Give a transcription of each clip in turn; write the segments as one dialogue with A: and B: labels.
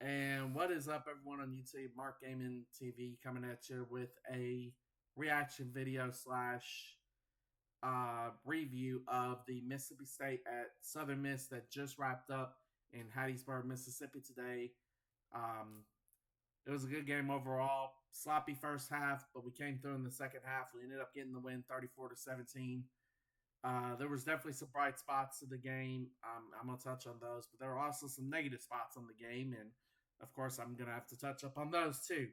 A: And what is up, everyone on YouTube? Mark Gaming TV coming at you with a reaction video slash review of the Mississippi State at Southern Miss that just wrapped up in Hattiesburg, Mississippi today. It was a good game overall. Sloppy first half, but we came through in the second half. We ended up getting the win 34-17. There was definitely some bright spots to the game. I'm going to touch on those, but there were also some negative spots on the game, and of course, I'm going to have to touch up on those too.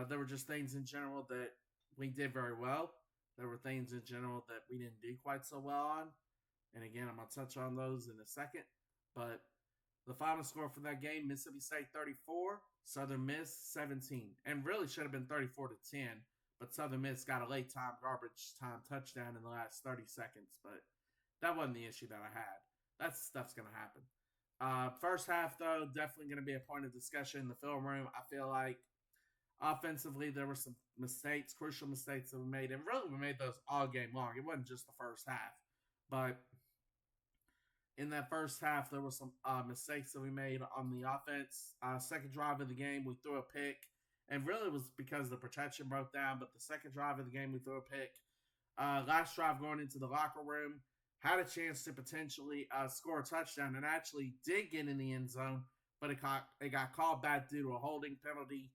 A: There were just things in general that we did very well. There were things in general that we didn't do quite so well on. And again, I'm going to touch on those in a second. But the final score for that game, Mississippi State 34, Southern Miss 17. And really should have been 34-10. But Southern Miss got a late time garbage time touchdown in the last 30 seconds. But that wasn't the issue that I had. That stuff's going to happen. First half, though, definitely going to be a point of discussion in the film room. I feel like offensively, there were some mistakes, crucial mistakes that we made. And really, we made those all game long. It wasn't just the first half. But in that first half, there were some mistakes that we made on the offense. Second drive of the game, we threw a pick. And really, it was because the protection broke down. But the second drive of the game, we threw a pick. Last drive going into the locker room, had a chance to potentially score a touchdown and actually did get in the end zone, but it got called back due to a holding penalty.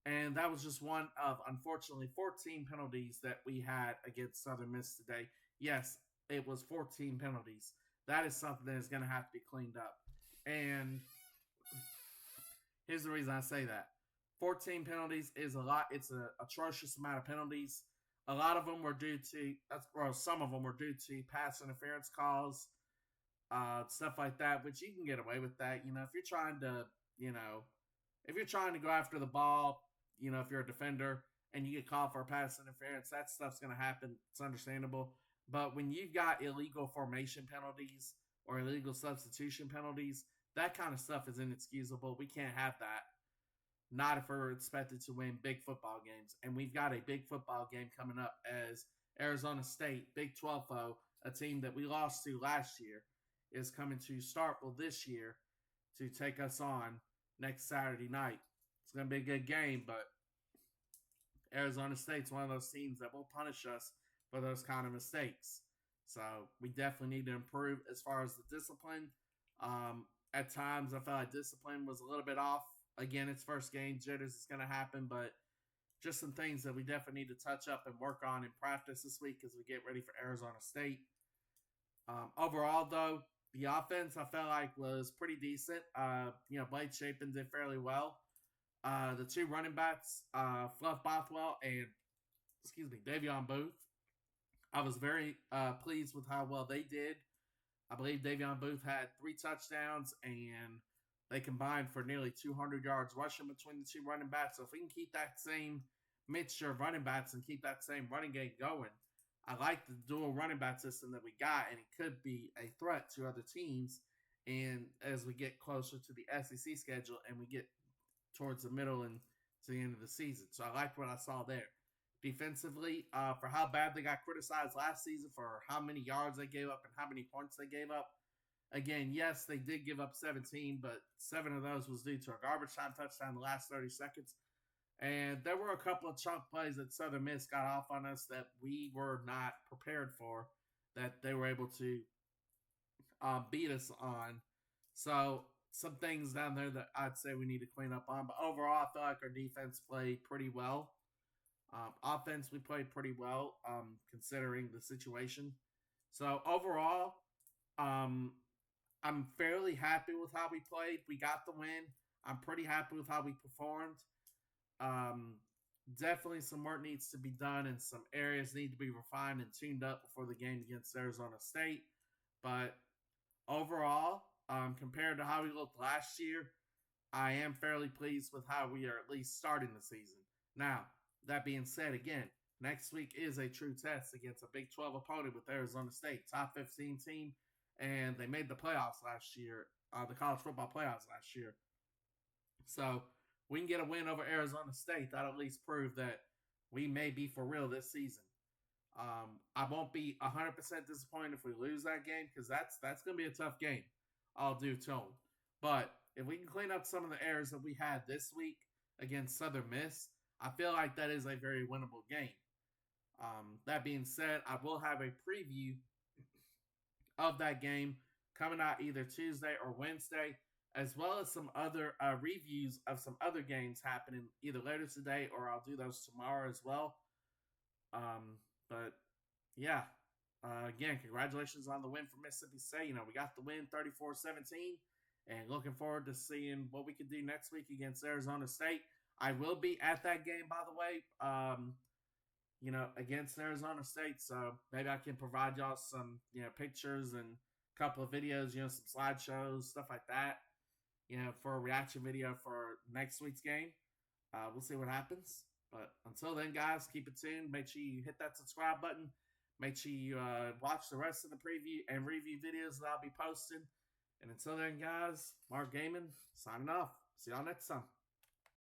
A: And that was just one of, unfortunately, 14 penalties that we had against Southern Miss today. Yes, it was 14 penalties. That is something that is going to have to be cleaned up. And here's the reason I say that. 14 penalties is a lot. It's an atrocious amount of penalties. A lot of them were due to, or some of them were due to pass interference calls, stuff like that, which you can get away with that. If you're trying to, if you're trying to go after the ball, if you're a defender and you get called for a pass interference, that stuff's going to happen. It's understandable. But when you've got illegal formation penalties or illegal substitution penalties, that kind of stuff is inexcusable. We can't have that. Not if we're expected to win big football games. And we've got a big football game coming up as Arizona State, Big 12 foe, a team that we lost to last year, is coming to Starkville this year to take us on next Saturday night. It's going to be a good game, but Arizona State's one of those teams that will punish us for those kind of mistakes. So we definitely need to improve as far as the discipline. At times, I felt like discipline was a little bit off. Again, it's first game, jitters is going to happen, but just some things that we definitely need to touch up and work on in practice this week as we get ready for Arizona State. Overall, though, the offense I felt like was pretty decent. Blake Shapen did fairly well. The two running backs, Fluff Bothwell and, Davion Booth, I was very pleased with how well they did. I believe Davion Booth had 3 touchdowns and they combined for nearly 200 yards rushing between the two running backs. So if we can keep that same mixture of running backs and keep that same running game going, I like the dual running back system that we got, and it could be a threat to other teams. And as we get closer to the SEC schedule and we get towards the middle and to the end of the season. So I liked what I saw there. Defensively, for how bad they got criticized last season, for how many yards they gave up and how many points they gave up, again, yes, they did give up 17, but 7 of those was due to a garbage time touchdown in the last 30 seconds. And there were a couple of chunk plays that Southern Miss got off on us that we were not prepared for, that they were able to beat us on. So some things down there that I'd say we need to clean up on. But overall, I feel like our defense played pretty well. Offense, we played pretty well considering the situation. So overall, I'm fairly happy with how we played. We got the win. I'm pretty happy with how we performed. Definitely some work needs to be done and some areas need to be refined and tuned up before the game against Arizona State. But overall, compared to how we looked last year, I am fairly pleased with how we are at least starting the season. Now, that being said, again, next week is a true test against a Big 12 opponent with Arizona State, top 15 team. And they made the playoffs last year, the college football playoffs last year. So we can get a win over Arizona State. That'll at least prove that we may be for real this season. I won't be 100% disappointed if we lose that game because that's going to be a tough game. I'll do tone. But if we can clean up some of the errors that we had this week against Southern Miss, I feel like that is a very winnable game. That being said, I will have a preview of that game coming out either Tuesday or Wednesday, as well as some other reviews of some other games happening either later today or I'll do those tomorrow as well. But yeah, again, congratulations on the win for Mississippi State. You know, we got the win 34-17 and looking forward to seeing what we can do next week against Arizona State. I will be at that game, by the way, you know, against Arizona State. So maybe I can provide y'all some, you know, pictures and a couple of videos, you know, some slideshows, stuff like that, you know, for a reaction video for next week's game. We'll see what happens. But until then, guys, keep it tuned. Make sure you hit that subscribe button. Make sure you watch the rest of the preview and review videos that I'll be posting. And until then, guys, Mark Gaming signing off. See y'all next time.